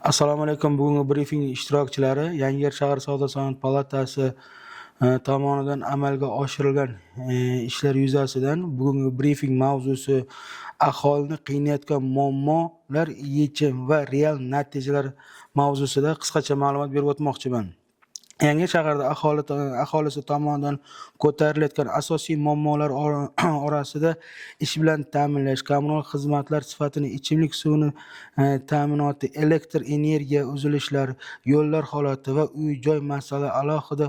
Assalomu alaykum. Bugungi brifing ishtirokchilari Yangiyer shahar Savdo-sanoat palatasi tomonidan amalga oshirilgan ishlar yuzasidan bugungi brifing mavzusi aholini qiynayotgan muammolar, yechim va real natijalar mavzusida qisqacha ma'lumot berib o'tmoqchiman. Yangiyer shaharda aholisi tomonidan ko'tarilayotgan asosiy muammolar orasida ish bilan ta'minlash, kommunal xizmatlar sifatini, ichimlik suvining ta'minoti, elektr energiya uzilishlari, yo'llar holati va uy-joy masalasi alohida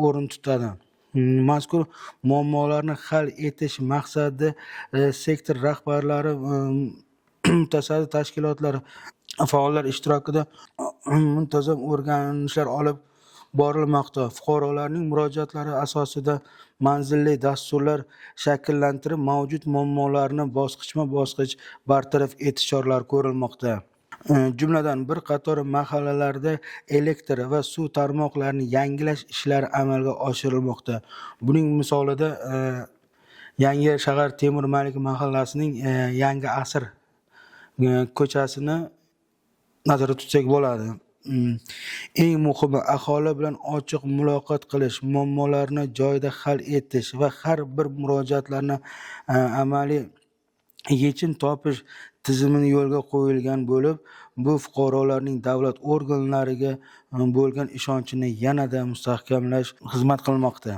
o'rin tutadi. Mazkur muammolarni hal etish maqsadida sektor rahbarlari, mutasaddi tashkilotlar faollar ishtirokida muntazam o'rganishlar olib borilmoqda. Fuqarolarning murojaatlari asosida manzilli dasturlar shakllantirib, mavjud muammolarni bosqichma-bosqich bartaraf etish choralari ko'rilmoqda. Jumladan bir qator mahallalarda elektr va suv tarmoqlarini yangilash ishlari amalga oshirilmoqda. Buning misolida Yangiyer shahar Temur Malik mahallasining Yangi asr ko'chasini nazarda tutsak bo'ladi. Eng muhimi, aholi bilan ochiq muloqot qilish, muammolarni joyida hal etish va har bir murojaatlarni amaliy yechim topish tizimini yo'lga qo'yilgan bo'lib, bu fuqarolarning davlat organlariga bo'lgan ishonchini yanada mustahkamlash xizmat qilmoqda.